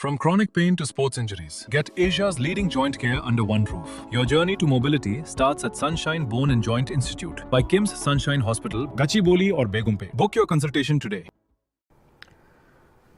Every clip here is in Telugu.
From chronic pain to sports injuries, get Asia's leading joint care under one roof. Your journey to mobility starts at Sunshine Bone and Joint Institute by KIMS Sunshine Hospital, Gachibowli or Begumpe. Book your consultation today.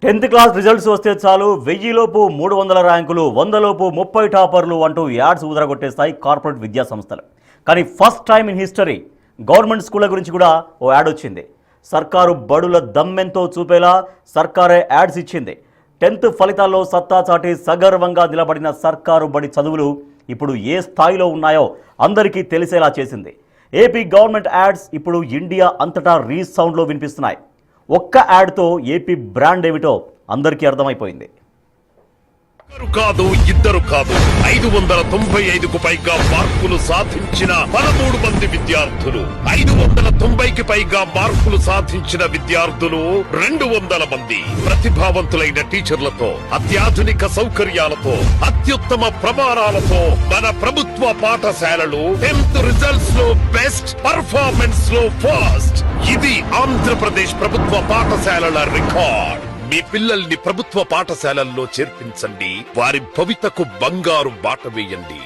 10th class results వస్తే చాలు 1000 లోపు 300 ర్యాంకులు 100 లోపు 30 టాపర్లు అంటూ యాడ్స్ ఉదరగొట్టేస్తాయి కార్పొరేట్ విద్యా సంస్థలు. కానీ first time in history government స్కూళ్ళ గురించి కూడా ఓ యాడ్ వచ్చింది. సర్కారు బడుల దమ్మెంతో చూపేలా సర్కారే యాడ్స్ ఇచ్చింది. 10th ఫలితాల్లో సత్తా చాటి సగర్వంగా నిలబడిన సర్కారు బడి చదువులు ఇప్పుడు ఏ స్థాయిలో ఉన్నాయో అందరికీ తెలిసేలా చేసింది. ఏపీ గవర్నమెంట్ యాడ్స్ ఇప్పుడు ఇండియా అంతటా రీసౌండ్లో వినిపిస్తున్నాయి. ఒక్క యాడ్తో ఏపీ బ్రాండ్ ఏమిటో అందరికీ అర్థమైపోయింది. కాదు ఇద్దరు కాదు 595కు పైగా మార్కులు సాధించిన 13 మంది విద్యార్థులు, 590కి పైగా మార్కులు సాధించిన విద్యార్థులు 200 మంది, ప్రతిభావంతులైన టీచర్లతో, అత్యాధునిక సౌకర్యాలతో, అత్యుత్తమ ప్రమాణాలతో మన ప్రభుత్వ పాఠశాలలు 10th రిజల్ట్స్ లో బెస్ట్ పర్ఫార్మెన్స్ లో ఫస్ట్. ఇది ఆంధ్రప్రదేశ్ ప్రభుత్వ పాఠశాలల రికార్డ్. మీ పిల్లల్ని ప్రభుత్వ పాఠశాలల్లో చేర్పించండి, వారి భవితకు బంగారు బాట వేయండి.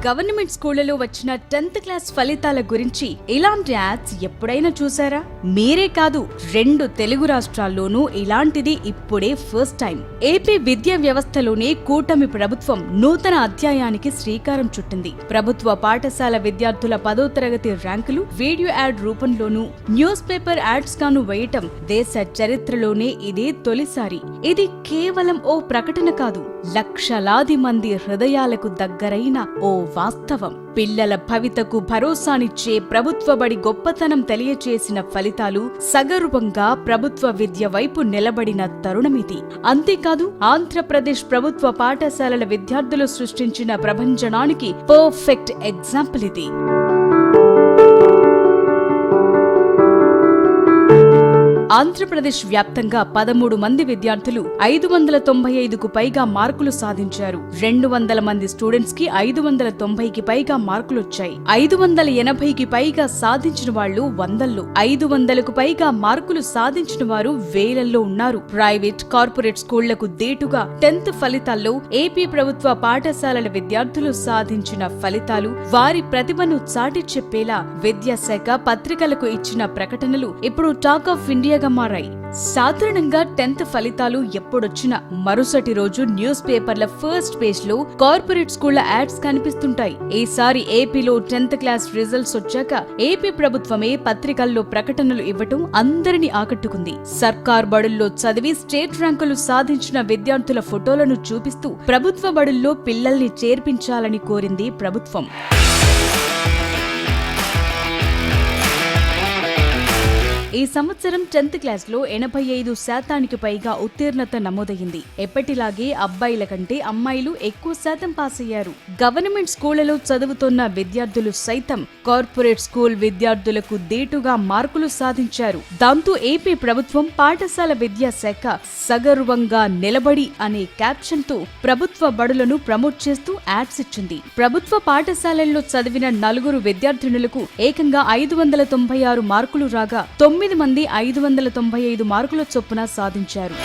గవర్నమెంట్ స్కూళ్లలో వచ్చిన 10th క్లాస్ ఫలితాల గురించి ఇలాంటి యాడ్స్ ఎప్పుడైనా చూసారా? మీరే కాదు, 2 తెలుగు రాష్ట్రాల్లోనూ ఇలాంటిది ఇప్పుడే ఫస్ట్ టైం. ఏపీ విద్యా వ్యవస్థలోనే కూటమి ప్రభుత్వం నూతన అధ్యాయానికి శ్రీకారం చుట్టింది. ప్రభుత్వ పాఠశాల విద్యార్థుల 10వ తరగతి ర్యాంకులు వీడియో యాడ్ రూపంలోనూ, న్యూస్ పేపర్ యాడ్స్ గాను వేయటం దేశ చరిత్రలోనే ఇదే తొలిసారి. ఇది కేవలం ఓ ప్రకటన కాదు, లక్షలాది మంది హృదయాలకు దగ్గరైన ఓ వాస్తవం. పిల్లల భవితకు భరోసానిచ్చే ప్రభుత్వ బడి గొప్పతనం తెలియచేసిన ఫలితాలు సగర్వంగా ప్రభుత్వ విద్య వైపు నిలబడిన తరుణమిది. అంతేకాదు, ఆంధ్రప్రదేశ్ ప్రభుత్వ పాఠశాలల విద్యార్థులు సృష్టించిన ప్రభంజనానికి పర్ఫెక్ట్ ఎగ్జాంపుల్ ఇది. ఆంధ్రప్రదేశ్ వ్యాప్తంగా 13 మంది విద్యార్థులు 595కు పైగా మార్కులు సాధించారు. 200 మంది స్టూడెంట్స్ కి 590కి పైగా మార్కులొచ్చాయి. 580కి పైగా సాధించిన వాళ్లు వందల్లో, 500కు పైగా మార్కులు సాధించిన వారు వేలల్లో ఉన్నారు. ప్రైవేట్, కార్పొరేట్ స్కూళ్లకు దీటుగా 10th ఫలితాల్లో ఏపీ ప్రభుత్వ పాఠశాలల విద్యార్థులు సాధించిన ఫలితాలు వారి ప్రతిభను చాటి చెప్పేలా విద్యాశాఖ పత్రికలకు ఇచ్చిన ప్రకటనలు ఇప్పుడు టాక్ ఆఫ్ ఇండియా మారాయి. సాధారణంగా 10th ఫలితాలు ఎప్పుడొచ్చినా మరుసటి రోజు న్యూస్ పేపర్ల ఫస్ట్ పేజ్ లో కార్పొరేట్ స్కూళ్ల యాడ్స్ కనిపిస్తుంటాయి. ఈసారి ఏపీలో 10th క్లాస్ రిజల్ట్స్ వచ్చాక ఏపీ ప్రభుత్వమే పత్రికల్లో ప్రకటనలు ఇవ్వటం అందరినీ ఆకట్టుకుంది. సర్కార్ బడుల్లో చదివి స్టేట్ ర్యాంకులు సాధించిన విద్యార్థుల ఫోటోలను చూపిస్తూ ప్రభుత్వ బడుల్లో పిల్లల్ని చేర్పించాలని కోరింది ప్రభుత్వం. ఈ సంవత్సరం 10th క్లాస్లో 85% పైగా ఉత్తీర్ణత నమోదైంది. ఎప్పటిలాగే అబ్బాయిల కంటే అమ్మాయిలు ఎక్కువ శాతం పాస్ అయ్యారు. గవర్నమెంట్ స్కూళ్లలో చదువుతున్న విద్యార్థులు సైతం కార్పొరేట్ స్కూల్ విద్యార్థులకు దీటుగా మార్కులు సాధించారు. దాంతో ఏపీ ప్రభుత్వం పాఠశాల విద్యాశాఖ సగర్వంగా నిలబడి అనే క్యాప్షన్ తో ప్రభుత్వ బడులను ప్రమోట్ చేస్తూ యాడ్స్ ఇచ్చింది. ప్రభుత్వ పాఠశాలల్లో చదివిన 4 విద్యార్థినులకు ఏకంగా 596 మార్కులు రాగా 9 మంది 595 మార్కుల చొప్పున సాధించారు.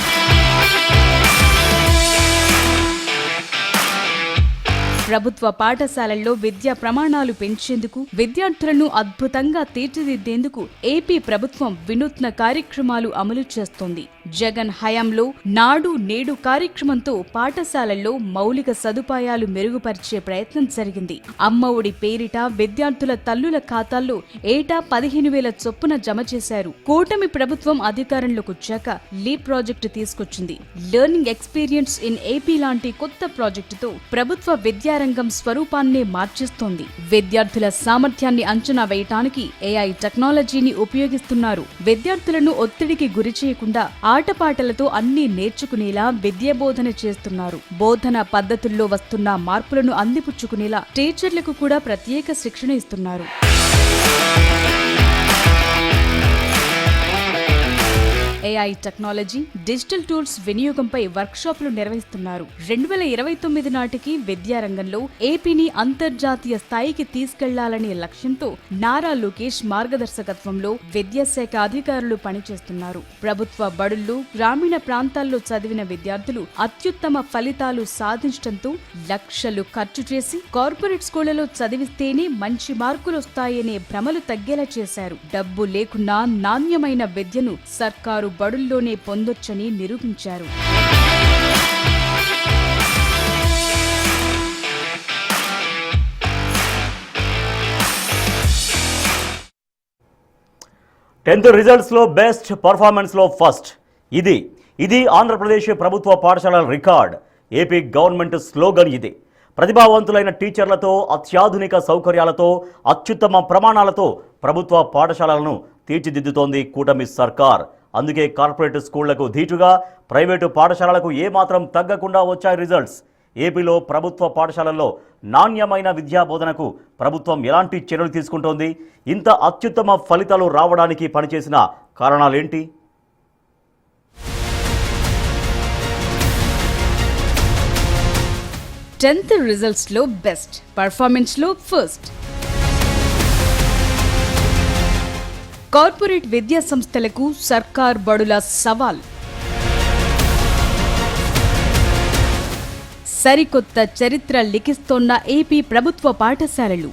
ప్రభుత్వ పాఠశాలల్లో విద్యా ప్రమాణాలు పెంచేందుకు, విద్యార్థులను అద్భుతంగా తీర్చిదిద్దేందుకు ఏపీ ప్రభుత్వం వినూత్న కార్యక్రమాలు అమలు చేస్తోంది. జగన్ హయాంలో నాడు నేడు కార్యక్రమంతో పాఠశాలల్లో మౌలిక సదుపాయాలు మెరుగుపరిచే ప్రయత్నం జరిగింది. అమ్మఒడి పేరిట విద్యార్థుల తల్లుల ఖాతాల్లో ఏటా 15,000 చొప్పున జమ చేశారు. కూటమి ప్రభుత్వం అధికారంలోకి వచ్చాక లీప్ ప్రాజెక్టు తీసుకొచ్చింది. లెర్నింగ్ ఎక్స్పీరియన్స్ ఇన్ ఏపీ లాంటి కొత్త ప్రాజెక్టుతో ప్రభుత్వ విద్యారంగం స్వరూపాన్నే మార్చేస్తోంది. విద్యార్థుల సామర్థ్యాన్ని అంచనా వేయటానికి ఏఐ టెక్నాలజీని ఉపయోగిస్తున్నారు. విద్యార్థులను ఒత్తిడికి గురి చేయకుండా ఆటపాటలతో అన్నీ నేర్చుకునేలా విద్యాబోధన చేస్తున్నారు. బోధన పద్ధతుల్లో వస్తున్న మార్పులను అందిపుచ్చుకునేలా టీచర్లకు కూడా ప్రత్యేక శిక్షణ ఇస్తున్నారు. AI టెక్నాలజీ, డిజిటల్ టూల్స్ వినియోగంపై వర్క్షాపులు నిర్వహిస్తున్నారు. 2029 నాటికి విద్యారంగంలో ఏపీని అంతర్జాతీయ స్థాయికి తీసుకెళ్లాలనే లక్ష్యంతో నారా లోకేష్ మార్గదర్శకత్వంలో విద్యాశాఖ అధికారులు పనిచేస్తున్నారు. ప్రభుత్వ బడుల్లో, గ్రామీణ ప్రాంతాల్లో చదివిన విద్యార్థులు అత్యుత్తమ ఫలితాలు సాధించడంతో లక్షలు ఖర్చు చేసి కార్పొరేట్ స్కూళ్లలో చదివిస్తేనే మంచి మార్కులు వస్తాయనే భ్రమలు తగ్గేలా చేశారు. డబ్బు లేకున్నా నాణ్యమైన విద్యను సర్కారు బడుల్లోనే పొందొచ్చని నిరూపించారు. టెన్త్ రిజల్ట్స్లో బెస్ట్ పర్ఫార్మెన్స్లో ఫస్ట్. ఇది ఆంధ్రప్రదేశ్ ప్రభుత్వ పాఠశాలల రికార్డ్. ఏపీ గవర్నమెంట్ స్లోగన్ ఇది. ప్రతిభావంతులైన టీచర్లతో, అత్యాధునిక సౌకర్యాలతో, అత్యుత్తమ ప్రమాణాలతో ప్రభుత్వ పాఠశాలలను తీర్చిదిద్దుతోంది కూటమి సర్కార్. అందుకే కార్పొరేట్ స్కూళ్లకు ధీటుగా ప్రైవేటు పాఠశాలలకు ఏమాత్రం తగ్గకుండా వచ్చాయి రిజల్ట్స్. ఏపీలో ప్రభుత్వ పాఠశాలల్లో నాణ్యమైన విద్యా బోధనకు ప్రభుత్వం ఎలాంటి చర్యలు తీసుకుంటోంది? ఇంత అత్యుత్తమ ఫలితాలు రావడానికి పనిచేసిన కారణాలేంటి? టెన్త్ రిజల్ట్స్ లో బెస్ట్, పర్ఫార్మెన్స్ లో ఫస్ట్. కార్పొరేట్ విద్యా సంస్థలకు సర్కార్ బడుల సవాల్. సరికొత్త చరిత్ర లిఖిస్తోన్న ఏపీ ప్రభుత్వ పాఠశాలలు.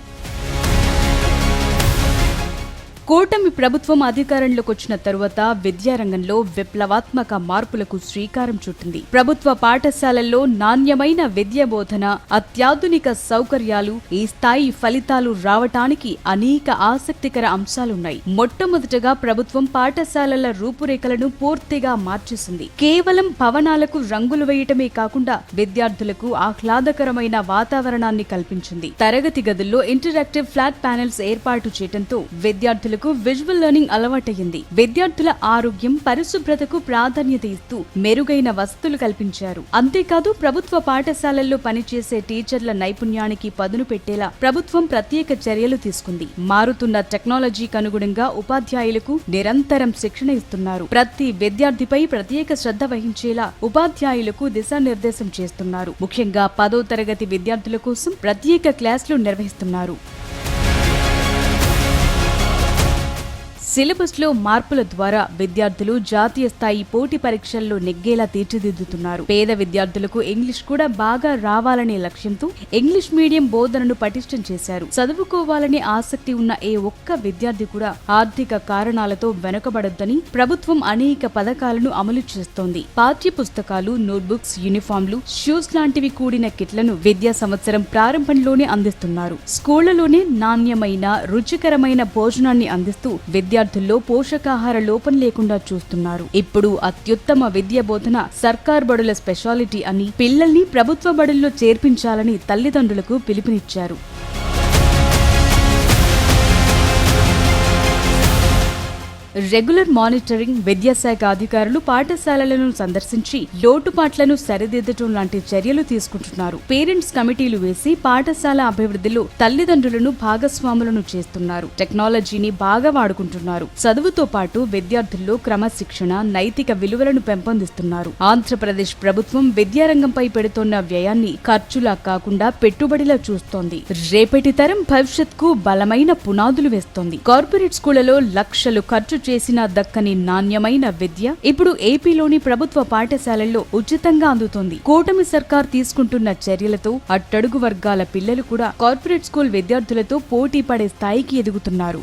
కూటమి ప్రభుత్వం అధికారంలోకి వచ్చిన తరువాత విద్యారంగంలో విప్లవాత్మక మార్పులకు శ్రీకారం చుట్టింది. ప్రభుత్వ పాఠశాలల్లో నాణ్యమైన విద్యా బోధన, అత్యాధునిక సౌకర్యాలు, ఈ స్థాయి ఫలితాలు రావటానికి అనేక ఆసక్తికర అంశాలున్నాయి. మొట్టమొదటగా ప్రభుత్వం పాఠశాలల రూపురేఖలను పూర్తిగా మార్చేసింది. కేవలం భవనాలకు రంగులు వేయటమే కాకుండా విద్యార్థులకు ఆహ్లాదకరమైన వాతావరణాన్ని కల్పించింది. తరగతి గదుల్లో ఇంటరాక్టివ్ ఫ్లాట్ ప్యానెల్స్ ఏర్పాటు చేయడంతో విద్యార్థులకు విజువల్ లెర్నింగ్ అలవాటయ్యింది. విద్యార్థుల ఆరోగ్యం, పరిశుభ్రతకు ప్రాధాన్యత ఇస్తూ మెరుగైన వసతులు కల్పించారు. అంతేకాదు ప్రభుత్వ పాఠశాలల్లో పనిచేసే టీచర్ల నైపుణ్యానికి పదును పెట్టేలా ప్రభుత్వం ప్రత్యేక చర్యలు తీసుకుంది. మారుతున్న టెక్నాలజీకి అనుగుణంగా ఉపాధ్యాయులకు నిరంతరం శిక్షణ ఇస్తున్నారు. ప్రతి విద్యార్థిపై ప్రత్యేక శ్రద్ధ వహించేలా ఉపాధ్యాయులకు దిశానిర్దేశం చేస్తున్నారు. ముఖ్యంగా 10వ తరగతి విద్యార్థుల కోసం ప్రత్యేక క్లాసులు నిర్వహిస్తున్నారు. సిలబస్ లో మార్పుల ద్వారా విద్యార్థులు జాతీయ స్థాయి పోటీ పరీక్షల్లో నెగ్గేలా తీర్చిదిద్దుతున్నారు. పేద విద్యార్థులకు ఇంగ్లీష్ కూడా బాగా రావాలనే లక్ష్యంతో ఇంగ్లీష్ మీడియం బోధనను పటిష్టం చేశారు. చదువుకోవాలనే ఆసక్తి ఉన్న ఏ ఒక్క విద్యార్థి కూడా ఆర్థిక కారణాలతో వెనుకబడొద్దని ప్రభుత్వం అనేక పథకాలను అమలు చేస్తోంది. పాఠ్య పుస్తకాలు, నోట్బుక్స్, యూనిఫామ్లు, షూస్ లాంటివి కూడిన కిట్లను విద్యా సంవత్సరం ప్రారంభంలోనే అందిస్తున్నారు. స్కూళ్లలోనే నాణ్యమైన, రుచికరమైన భోజనాన్ని అందిస్తూ విద్యార్థుల్లో పోషకాహార లోపం లేకుండా చూస్తున్నారు. ఇప్పుడు అత్యుత్తమ విద్య బోధన సర్కార్ బడుల స్పెషాలిటీ అని పిల్లల్ని ప్రభుత్వ బడుల్లో చేర్పించాలని తల్లిదండ్రులకు పిలుపునిచ్చారు. రెగ్యులర్ మానిటరింగ్, విద్యాశాఖ అధికారులు పాఠశాలలను సందర్శించి లోటుపాట్లను సరిదిద్దటం లాంటి చర్యలు తీసుకుంటున్నారు. పేరెంట్స్ కమిటీలు వేసి పాఠశాల అభివృద్ధిలో తల్లిదండ్రులను భాగస్వాములను చేస్తున్నారు. టెక్నాలజీని బాగా వాడుకుంటున్నారు. చదువుతో పాటు విద్యార్థుల్లో క్రమశిక్షణ, నైతిక విలువలను పెంపొందిస్తున్నారు. ఆంధ్రప్రదేశ్ ప్రభుత్వం విద్యారంగంపై పెడుతోన్న వ్యయాన్ని ఖర్చులా కాకుండా పెట్టుబడిలా చూస్తోంది. రేపటి తరం భవిష్యత్కు బలమైన పునాదులు వేస్తోంది. కార్పొరేట్ స్కూళ్లలో లక్షలు ఖర్చు చేసిన దక్కని నాణ్యమైన విద్య ఇప్పుడు ఏపీలోని ప్రభుత్వ పాఠశాలల్లో ఉచితంగా అందుతోంది. కూటమి సర్కార్ తీసుకుంటున్న చర్యలతో అట్టడుగు వర్గాల పిల్లలు కూడా కార్పొరేట్ స్కూల్ విద్యార్థులతో పోటీ పడే స్థాయికి ఎదుగుతున్నారు.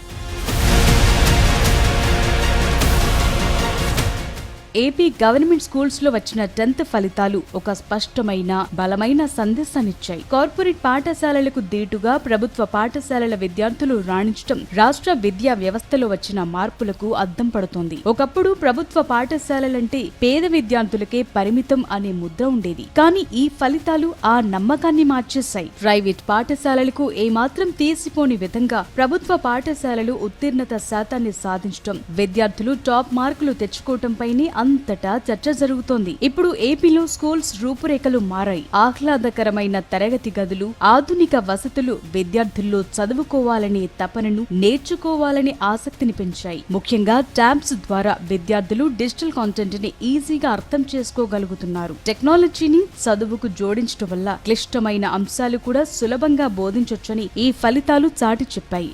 ఏపీ గవర్నమెంట్ స్కూల్స్ లో వచ్చిన 10th ఫలితాలు ఒక స్పష్టమైన, బలమైన సందేశాన్నిచ్చాయి. కార్పొరేట్ పాఠశాలలకు దీటుగా ప్రభుత్వ పాఠశాలల విద్యార్థులు రాణించడం రాష్ట్ర విద్యా వ్యవస్థలో వచ్చిన మార్పులకు అద్దం పడుతోంది. ఒకప్పుడు ప్రభుత్వ పాఠశాలలంటే పేద విద్యార్థులకే పరిమితం అనే ముద్ర ఉండేది. కానీ ఈ ఫలితాలు ఆ నమ్మకాన్ని మార్చేశాయి. ప్రైవేట్ పాఠశాలలకు ఏమాత్రం తీసిపోని విధంగా ప్రభుత్వ పాఠశాలలు ఉత్తీర్ణత శాతాన్ని సాధించడం, విద్యార్థులు టాప్ మార్కులు తెచ్చుకోవటంపైనే అంతటా చర్చ జరుగుతోంది. ఇప్పుడు ఏపీలో స్కూల్స్ రూపురేఖలు మారాయి. ఆహ్లాదకరమైన తరగతి గదులు, ఆధునిక వసతులు విద్యార్థుల్లో చదువుకోవాలనే తపనను, నేర్చుకోవాలనే ఆసక్తిని పెంచాయి. ముఖ్యంగా ట్యాబ్స్ ద్వారా విద్యార్థులు డిజిటల్ కాంటెంట్ ని ఈజీగా అర్థం చేసుకోగలుగుతున్నారు. టెక్నాలజీని చదువుకు జోడించడం వల్ల క్లిష్టమైన అంశాలు కూడా సులభంగా బోధించొచ్చని ఈ ఫలితాలు చాటి చెప్పాయి.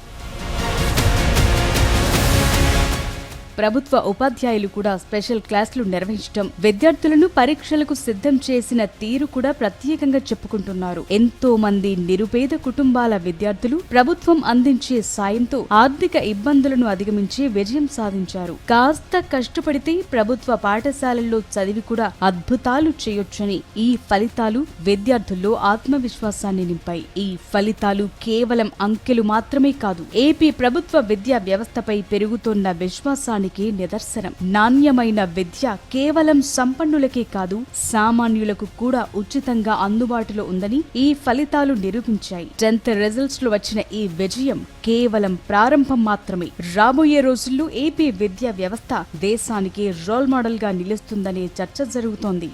ప్రభుత్వ ఉపాధ్యాయులు కూడా స్పెషల్ క్లాసులు నిర్వహించడం, విద్యార్థులను పరీక్షలకు సిద్ధం చేసిన తీరు కూడా ప్రత్యేకంగా చెప్పుకుంటున్నారు. ఎంతో మంది నిరుపేద కుటుంబాల విద్యార్థులు ప్రభుత్వం అందించే సాయంతో ఆర్థిక ఇబ్బందులను అధిగమించి విజయం సాధించారు. కాస్త కష్టపడితే ప్రభుత్వ పాఠశాలల్లో చదివి కూడా అద్భుతాలు చేయొచ్చని ఈ ఫలితాలు విద్యార్థుల్లో ఆత్మవిశ్వాసాన్ని నింపాయి. ఈ ఫలితాలు కేవలం అంకెలు మాత్రమే కాదు, ఏపీ ప్రభుత్వ విద్యా వ్యవస్థపై పెరుగుతున్న విశ్వాసాన్ని నిదర్శనం. నాణ్యమైన విద్య కేవలం సంపన్నులకే కాదు, సామాన్యులకు కూడా ఉచితంగా అందుబాటులో ఉందని ఈ ఫలితాలు నిరూపించాయి. 10th రిజల్ట్స్ లో వచ్చిన ఈ విజయం కేవలం ప్రారంభం మాత్రమే. రాబోయే రోజుల్లో ఏపీ విద్యా వ్యవస్థ దేశానికి రోల్ మోడల్ గా నిలుస్తుందనే చర్చ జరుగుతోంది.